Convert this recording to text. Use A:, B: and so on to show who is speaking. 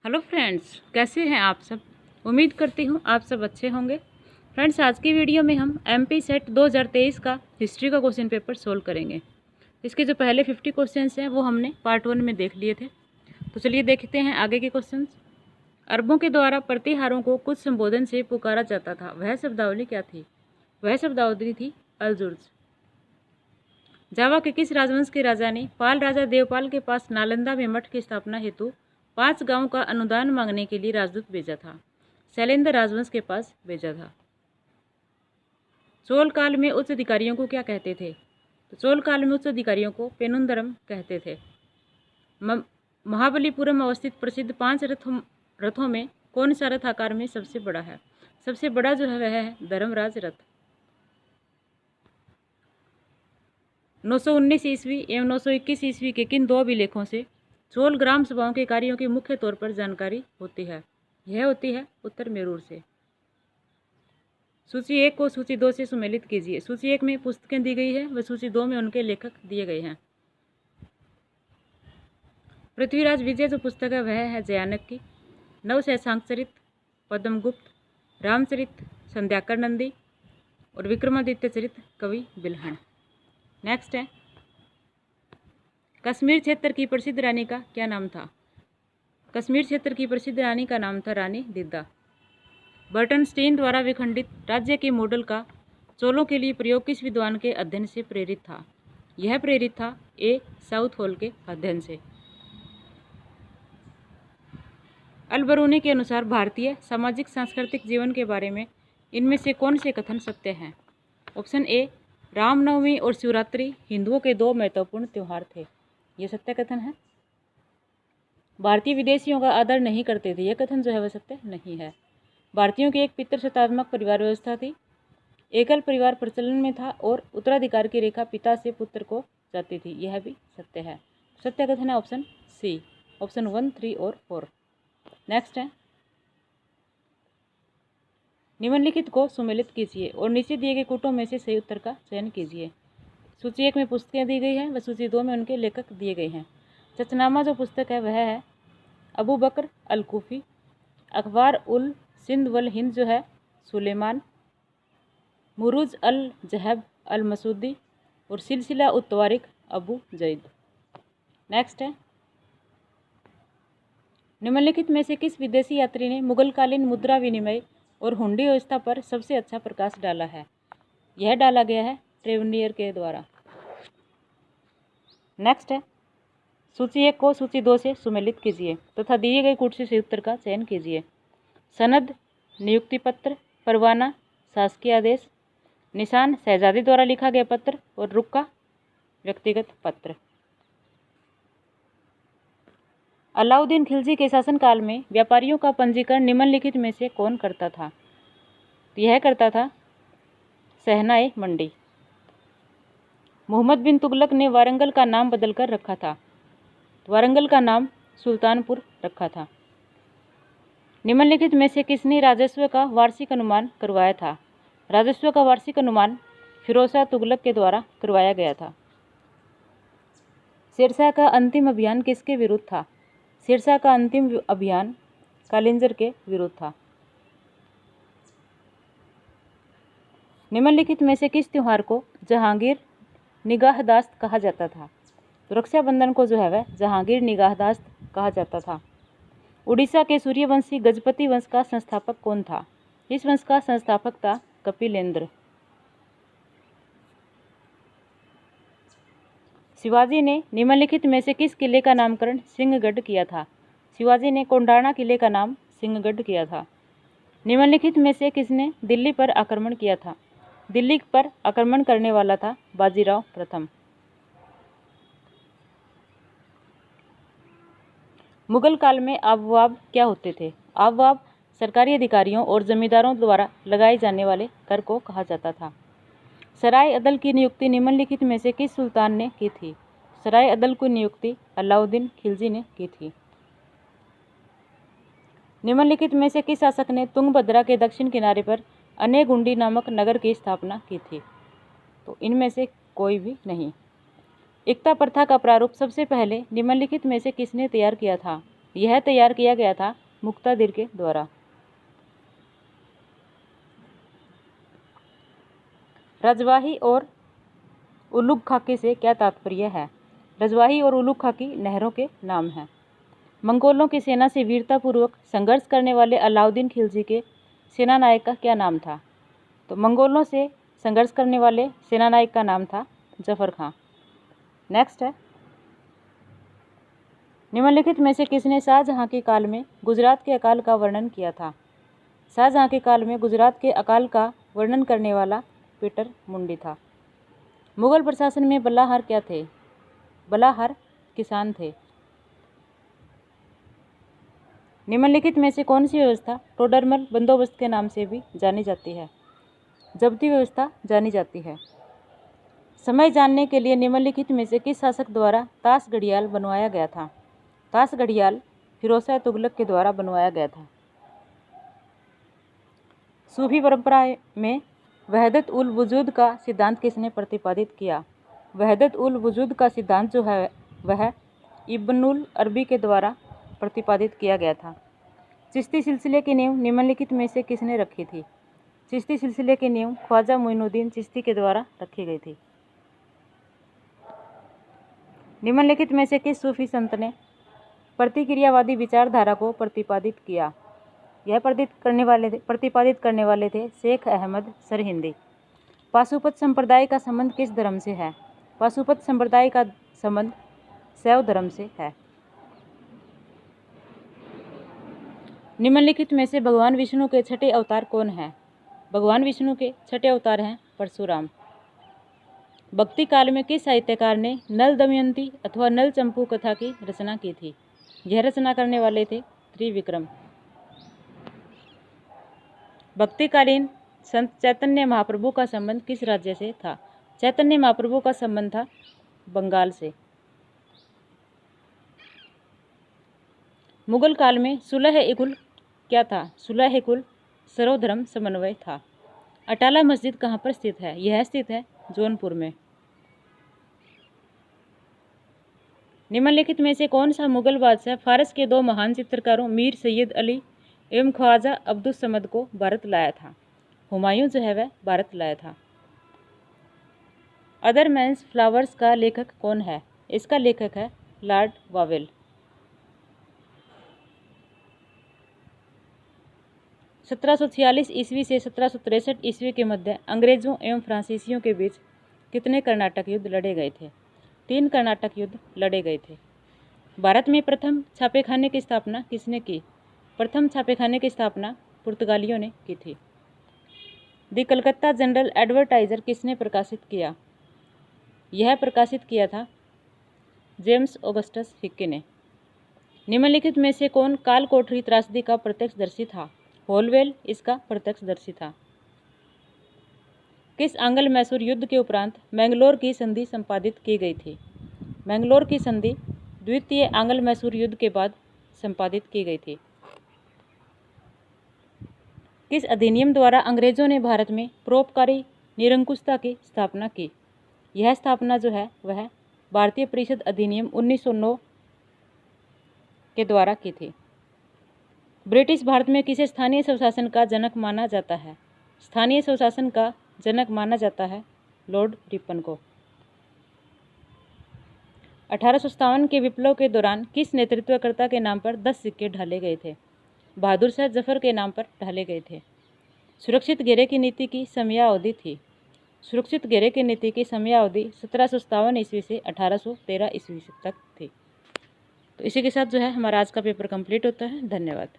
A: Hello friends, कैसे हैं आप सब। उम्मीद करती हूँ आप सब अच्छे होंगे। फ्रेंड्स, आज की वीडियो में हम एमपी सेट 2023 का हिस्ट्री का क्वेश्चन पेपर सोल्व करेंगे। इसके जो पहले 50 क्वेश्चंस हैं वो हमने पार्ट 1 में देख लिए थे। तो चलिए देखते हैं आगे के क्वेश्चंस। अरबों के द्वारा प्रतिहारों को कुछ संबोधन से पुकारा जाता था, वह शब्दावली क्या थी। वह शब्दावली थी अलजुर्ज। जावा के किस राजवंश के राजा ने पाल राजा देवपाल के पास नालंदा में मठ की स्थापना हेतु 5 गांवों का अनुदान मांगने के लिए राजदूत भेजा था। शैलेंद्र राजवंश के पास भेजा था। चोल काल में उच्च अधिकारियों को क्या कहते थे। तो चोल काल में उच्च अधिकारियों को पेनुंदरम कहते थे। महाबलीपुरम अवस्थित प्रसिद्ध 5 रथों में कौन सा रथ आकार में सबसे बड़ा है। सबसे बड़ा जो है वह है धर्मराज रथ। 919 ईस्वी एवं 921 ईस्वी के किन दो अभिलेखों से चोल ग्राम सभाओं के कार्यों की मुख्य तौर पर जानकारी होती है। यह होती है उत्तर मेरूर से। सूची 1 को सूची 2 से सुमेलित कीजिए। सूची 1 में पुस्तकें दी गई है व सूची 2 में उनके लेखक दिए गए हैं। पृथ्वीराज विजय जो पुस्तक है वह है जयानक की। नवशैशांक पद्मगुप्त, रामचरित संध्याकर नंदी और विक्रमादित्य चरित कवि बिल्हण। नेक्स्ट है, कश्मीर क्षेत्र की प्रसिद्ध रानी का क्या नाम था। कश्मीर क्षेत्र की प्रसिद्ध रानी का नाम था रानी दिद्दा। बर्टनस्टीन द्वारा विखंडित राज्य के मॉडल का चोलों के लिए प्रयोग किस विद्वान के अध्ययन से प्रेरित था। यह प्रेरित था ए साउथ हॉल के अध्ययन से। अलबरूनी के अनुसार भारतीय सामाजिक सांस्कृतिक जीवन के बारे में इनमें से कौन से कथन सत्य हैं। ऑप्शन ए, रामनवमी और शिवरात्रि हिंदुओं के 2 महत्वपूर्ण त्यौहार थे। यह सत्य कथन है। भारतीय विदेशियों का आदर नहीं करते थे। यह कथन जो है वह सत्य नहीं है। भारतीयों की एक पितृसत्तात्मक परिवार व्यवस्था थी। एकल परिवार प्रचलन में था और उत्तराधिकार की रेखा पिता से पुत्र को जाती थी। यह भी सत्य है। सत्य कथन है ऑप्शन सी। ऑप्शन 1, 3 और 4। नेक्स्ट है, निम्नलिखित को सुमेलित कीजिए और नीचे दिए गए कूटों में से सही उत्तर का चयन कीजिए। सूची 1 में पुस्तकें दी गई हैं व सूची 2 में उनके लेखक दिए गए हैं। चचनामा जो पुस्तक है वह है अबू बकर अल कूफी। अखबार उल सिंध वल हिंद जो है सुलेमान। मुरूज अल जहब अल मसूदी और सिलसिला उत्तवारिक अबू जैद। नेक्स्ट है, निम्नलिखित में से किस विदेशी यात्री ने मुगलकालीन मुद्रा विनिमय और हुंडी व्यवस्था पर सबसे अच्छा प्रकाश डाला है। यह डाला गया है ट्रेवनियर के द्वारा। नेक्स्ट है, सूची 1 को सूची 2 से सुमेलित कीजिए तथा दिए गए कूट से सही उत्तर का चयन कीजिए। सनद, नियुक्ति पत्र, परवाना, शासकीय आदेश, निशान, शहजादी द्वारा लिखा गया पत्र और रुक्का, व्यक्तिगत पत्र। अलाउद्दीन खिलजी के शासनकाल में व्यापारियों का पंजीकरण निम्नलिखित में से कौन करता था। यह करता था सहनाए मंडी। मोहम्मद बिन तुगलक ने वारंगल का नाम बदलकर रखा था। वारंगल का नाम सुल्तानपुर रखा था। निम्नलिखित में से किसने राजस्व का वार्षिक अनुमान करवाया था। राजस्व का वार्षिक अनुमान फिरोज शाह तुगलक के द्वारा करवाया गया था। शेरशाह का अंतिम अभियान किसके विरुद्ध था। शेरशाह का अंतिम अभियान कालिंजर के विरुद्ध था। निम्नलिखित में से किस त्योहार को जहांगीर निगाहदाश्त कहा जाता था। तो रक्षाबंधन को जो है वह जहांगीर निगाहदाश्त कहा जाता था। उड़ीसा के सूर्यवंशी गजपति वंश का संस्थापक कौन था। इस वंश का संस्थापक था कपिलेंद्र। शिवाजी ने निम्नलिखित में से किस किले का नामकरण सिंहगढ़ किया था। शिवाजी ने कोंडाणा किले का नाम सिंहगढ़ किया था। निम्नलिखित में से किसने दिल्ली पर आक्रमण किया था। दिल्ली पर आक्रमण करने वाला था बाजीराव प्रथम। मुगल काल में आबवाब क्या होते थे। आबवाब सरकारी अधिकारियों और जमींदारों द्वारा लगाए जाने वाले कर को कहा जाता था। सराय अदल की नियुक्ति निम्नलिखित में से किस सुल्तान ने की थी। सराय अदल की नियुक्ति अलाउद्दीन खिलजी ने की थी। निम्नलिखित में से किस शासक ने तुंगभद्रा के दक्षिण किनारे पर अनेगुंडी नामक नगर की स्थापना की थी। तो इनमें से कोई भी नहीं। एकता प्रथा का प्रारूप सबसे पहले निम्नलिखित में से किसने तैयार किया था। यह तैयार किया गया था मुक्तादिर के द्वारा। रजवाही और उलुग खाकी से क्या तात्पर्य है? रजवाही और उलुग खाकी नहरों के नाम हैं। मंगोलों की सेना से वीरतापूर्वक संघर्ष करने वाले अलाउद्दीन खिलजी के सेनानायक का क्या नाम था? तो मंगोलों से संघर्ष करने वाले सेनानायक का नाम था जफर खां। नेक्स्ट है, निम्नलिखित में से किसने शाहजहां के काल में गुजरात के अकाल का वर्णन किया था? शाहजहां के काल में गुजरात के अकाल का वर्णन करने वाला पीटर मुंडी था। मुगल प्रशासन में बल्लाहार क्या थे? बल्लाहार किसान थे। निम्नलिखित में से कौन सी व्यवस्था टोडरमल बंदोबस्त के नाम से भी जानी जाती है? जब्ती व्यवस्था जानी जाती है। समय जानने के लिए निम्नलिखित में से किस शासक द्वारा ताश घड़ियाल बनवाया गया था? ताश घड़ियाल फिरोज शाह तुगलक के द्वारा बनवाया गया था। सूफी परंपरा में वहदत उल वजूद का सिद्धांत किसने प्रतिपादित किया? वहदत उल वजूद का सिद्धांत जो है वह इब्नुल अरबी के द्वारा प्रतिपादित किया गया था। चिश्ती सिलसिले की नींव निम्नलिखित में से किसने रखी थी? चिश्ती सिलसिले की नींव ख्वाजा मोइनुद्दीन चिश्ती के द्वारा रखी गई थी। निम्नलिखित में से किस सूफी संत ने प्रतिक्रियावादी विचारधारा को प्रतिपादित किया? यह प्रतिपादित करने वाले थे शेख अहमद सरहिंदी। पाशुपत संप्रदाय का संबंध किस धर्म से है? पाशुपत संप्रदाय का संबंध शैव धर्म से है। निम्नलिखित में से भगवान विष्णु के छठे अवतार कौन हैं? भगवान विष्णु के छठे अवतार हैं परशुराम। भक्ति काल में किस साहित्यकार ने नल दमयंती अथवा नल चंपू कथा की रचना की थी? यह रचना करने वाले थे त्रिविक्रम। भक्तिकालीन संत चैतन्य महाप्रभु का संबंध किस राज्य से था? चैतन्य महाप्रभु का संबंध था बंगाल से। मुगल काल में सुलह-ए-कुल क्या था? सुलह-ए-कुल सर्वधर्म समन्वय था। अटाला मस्जिद कहाँ पर स्थित है? यह स्थित है जौनपुर में। निम्नलिखित में से कौन सा मुगल बादशाह फारस के दो महान चित्रकारों मीर सैयद अली एवं ख्वाजा अब्दुस समद को भारत लाया था? हुमायूं जो है वह भारत लाया था। अदर मैन्स फ्लावर्स का लेखक कौन है? इसका लेखक है लॉर्ड वावेल। 1746 ईस्वी से 1763 ईस्वी के मध्य अंग्रेजों एवं फ्रांसीसियों के बीच कितने कर्नाटक युद्ध लड़े गए थे? 3 कर्नाटक युद्ध लड़े गए थे। भारत में प्रथम छापेखाने की स्थापना किसने की? प्रथम छापेखाने की स्थापना पुर्तगालियों ने की थी। द कलकत्ता जनरल एडवर्टाइजर किसने प्रकाशित किया? यह प्रकाशित किया था जेम्स ऑगस्टस हिक्के ने। निम्नलिखित में से कौन काल कोठरी त्रासदी का प्रत्यक्षदर्शी था? होलवेल इसका प्रत्यक्षदर्शी था। किस आंग्ल मैसूर युद्ध के उपरांत मैंगलोर की संधि संपादित की गई थी? मैंगलोर की संधि द्वितीय आंग्ल मैसूर युद्ध के बाद संपादित की गई थी। किस अधिनियम द्वारा अंग्रेजों ने भारत में परोपकारी निरंकुशता की स्थापना की? यह स्थापना जो है वह भारतीय परिषद अधिनियम 1909 के द्वारा की थी। ब्रिटिश भारत में किसे स्थानीय स्वशासन का जनक माना जाता है? स्थानीय स्वशासन का जनक माना जाता है लॉर्ड रिपन को। 1857 के विप्लव के दौरान किस नेतृत्वकर्ता के नाम पर 10 सिक्के ढाले गए थे? बहादुर शाह जफर के नाम पर ढाले गए थे। सुरक्षित घेरे की नीति की समयावधि थी। सुरक्षित घेरे की नीति की समयावधि 1757 ईस्वी से 1813 ईस्वी तक थी। तो इसी के साथ जो है हमारा आज का पेपर कंप्लीट होता है। धन्यवाद।